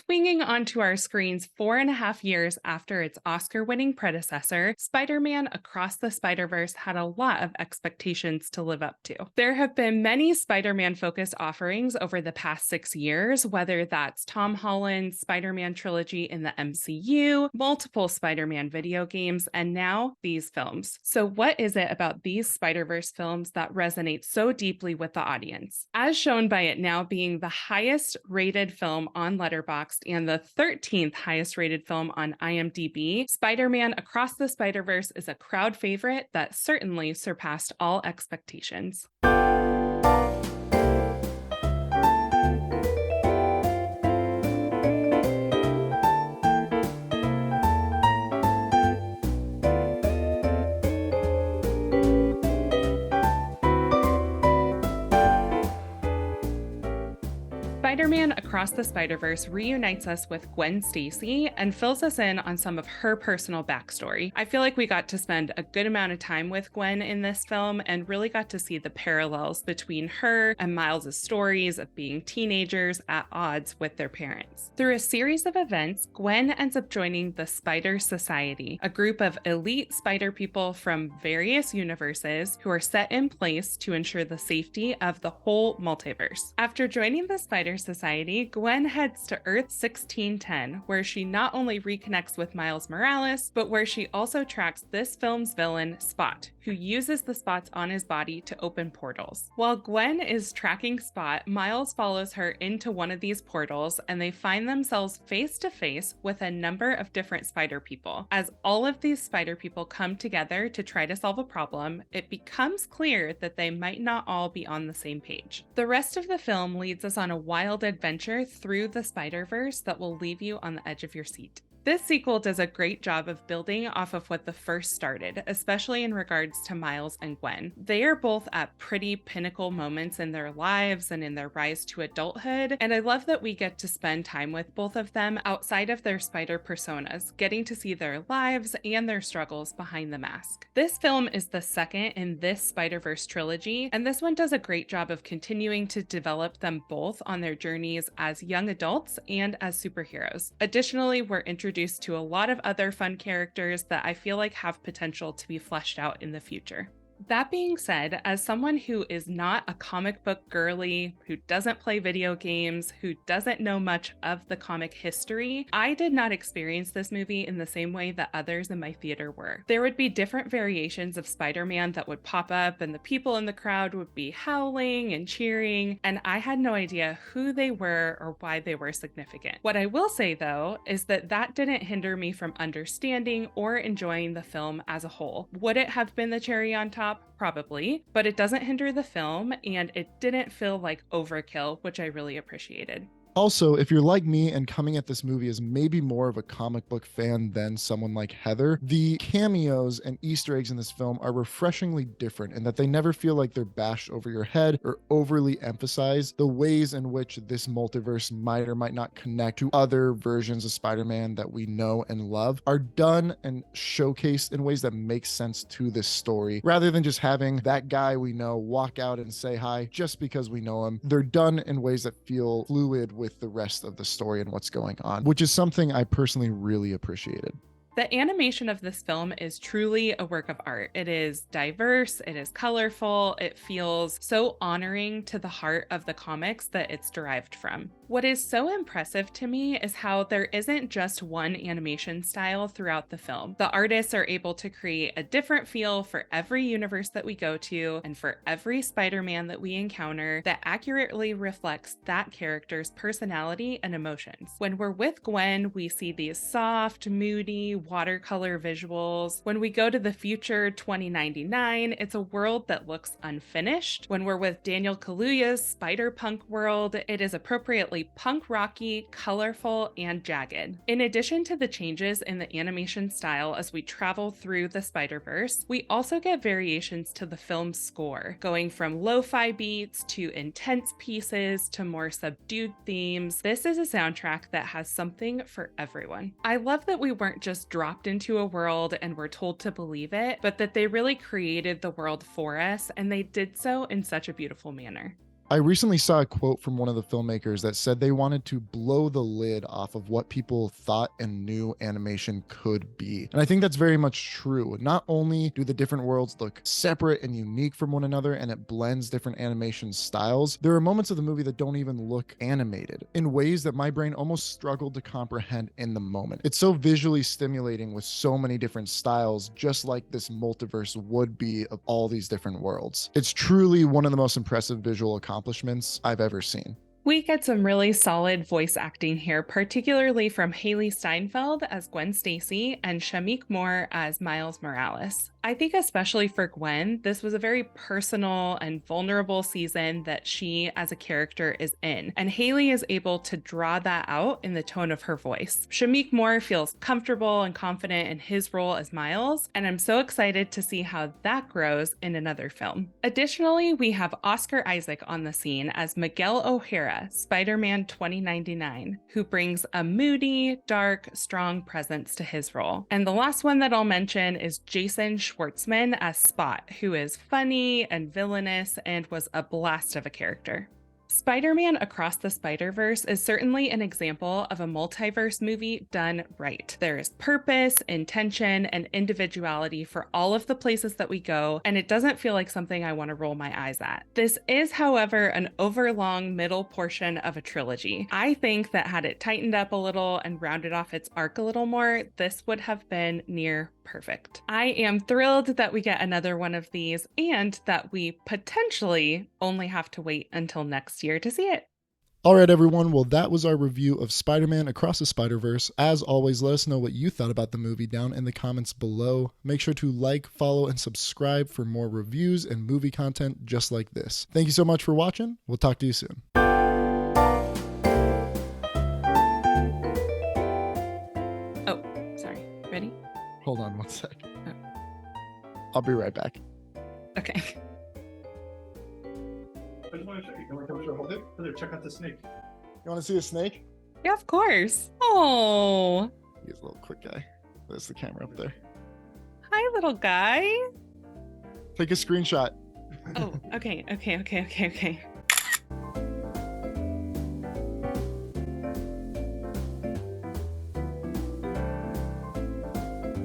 Swinging onto our screens 4.5 years after its Oscar winning predecessor, Spider Man Across the Spider Verse had a lot of expectations to live up to. There have been many Spider Man focused offerings over the past 6 years, whether that's Tom Holland's Spider Man trilogy in the MCU, multiple Spider Man video games, and now these films. So, what is it about these Spider Verse films that resonates so deeply with the audience? As shown by it now being the highest rated film on Letterboxd and the 13th highest rated film on IMDb, Spider-Man Across the Spider-Verse is a crowd favorite that certainly surpassed all expectations. Spider-Man Across the Spider-Verse reunites us with Gwen Stacy and fills us in on some of her personal backstory. I feel like we got to spend a good amount of time with Gwen in this film and really got to see the parallels between her and Miles' stories of being teenagers at odds with their parents. Through a series of events, Gwen ends up joining the Spider Society, a group of elite spider people from various universes who are set in place to ensure the safety of the whole multiverse. After joining the Spider Society, Gwen heads to Earth 1610, where she not only reconnects with Miles Morales, but where she also tracks this film's villain, Spot, who uses the spots on his body to open portals. While Gwen is tracking Spot, Miles follows her into one of these portals, and they find themselves face to face with a number of different spider people. As all of these spider people come together to try to solve a problem, it becomes clear that they might not all be on the same page. The rest of the film leads us on a wild adventure through the Spider-Verse that will leave you on the edge of your seat. This sequel does a great job of building off of what the first started, especially in regards to Miles and Gwen. They are both at pretty pinnacle moments in their lives and in their rise to adulthood, and I love that we get to spend time with both of them outside of their spider personas, getting to see their lives and their struggles behind the mask. This film is the second in this Spider-Verse trilogy, and this one does a great job of continuing to develop them both on their journeys as young adults and as superheroes. Additionally, we're introduced to a lot of other fun characters that I feel like have potential to be fleshed out in the future. That being said, as someone who is not a comic book girly, who doesn't play video games, who doesn't know much of the comic history, I did not experience this movie in the same way that others in my theater were. There would be different variations of Spider-Man that would pop up, and the people in the crowd would be howling and cheering, and I had no idea who they were or why they were significant. What I will say, though, is that that didn't hinder me from understanding or enjoying the film as a whole. Would it have been the cherry on top? Probably, but it doesn't hinder the film, and it didn't feel like overkill, which I really appreciated. Also, if you're like me and coming at this movie as maybe more of a comic book fan than someone like Heather, the cameos and Easter eggs in this film are refreshingly different in that they never feel like they're bashed over your head or overly emphasize the ways in which this multiverse might or might not connect to other versions of Spider-Man that we know and love, are done and showcased in ways that make sense to this story, rather than just having that guy we know walk out and say hi just because we know him. They're done in ways that feel fluid with the rest of the story and what's going on, which is something I personally really appreciated. The animation of this film is truly a work of art. It is diverse, it is colorful, it feels so honoring to the heart of the comics that it's derived from. What is so impressive to me is how there isn't just one animation style throughout the film. The artists are able to create a different feel for every universe that we go to and for every Spider-Man that we encounter that accurately reflects that character's personality and emotions. When we're with Gwen, we see these soft, moody, watercolor visuals. When we go to the future 2099, it's a world that looks unfinished. When we're with Daniel Kaluuya's Spider-Punk world, it is appropriately punk rocky, colorful, and jagged. In addition to the changes in the animation style as we travel through the Spider-Verse, we also get variations to the film's score, going from lo-fi beats to intense pieces to more subdued themes. This is a soundtrack that has something for everyone. I love that we weren't just dropped into a world and were told to believe it, but that they really created the world for us, and they did so in such a beautiful manner. I recently saw a quote from one of the filmmakers that said they wanted to blow the lid off of what people thought and knew animation could be. And I think that's very much true. Not only do the different worlds look separate and unique from one another, and it blends different animation styles, there are moments of the movie that don't even look animated in ways that my brain almost struggled to comprehend in the moment. It's so visually stimulating with so many different styles, just like this multiverse would be of all these different worlds. It's truly one of the most impressive visual accomplishments I've ever seen. We get some really solid voice acting here, particularly from Haley Steinfeld as Gwen Stacy and Shamik Moore as Miles Morales. I think especially for Gwen, this was a very personal and vulnerable season that she as a character is in, and Haley is able to draw that out in the tone of her voice. Shamik Moore feels comfortable and confident in his role as Miles, and I'm so excited to see how that grows in another film. Additionally, we have Oscar Isaac on the scene as Miguel O'Hara, Spider-Man 2099, who brings a moody, dark, strong presence to his role. And the last one that I'll mention is Jason Schwartzman as Spot, who is funny and villainous and was a blast of a character. Spider-Man Across the Spider-Verse is certainly an example of a multiverse movie done right. There is purpose, intention, and individuality for all of the places that we go, and it doesn't feel like something I want to roll my eyes at. This is, however, an overlong middle portion of a trilogy. I think that had it tightened up a little and rounded off its arc a little more, this would have been near perfect. I am thrilled that we get another one of these and that we potentially only have to wait until next year to see it. All right, everyone. Well, that was our review of Spider-Man Across the Spider-Verse. As always, let us know what you thought about the movie down in the comments below. Make sure to like, follow, and subscribe for more reviews and movie content just like this. Thank you so much for watching. We'll talk to you soon. Oh, sorry. Ready? Hold on one sec. Oh. I'll be right back. Okay. I just want to show you. You want to come hold it? Here, check out the snake. You want to see a snake? Yeah, of course. Oh, He's a little quick guy. There's the camera up there. hi, little guy. Take a screenshot. Oh, okay.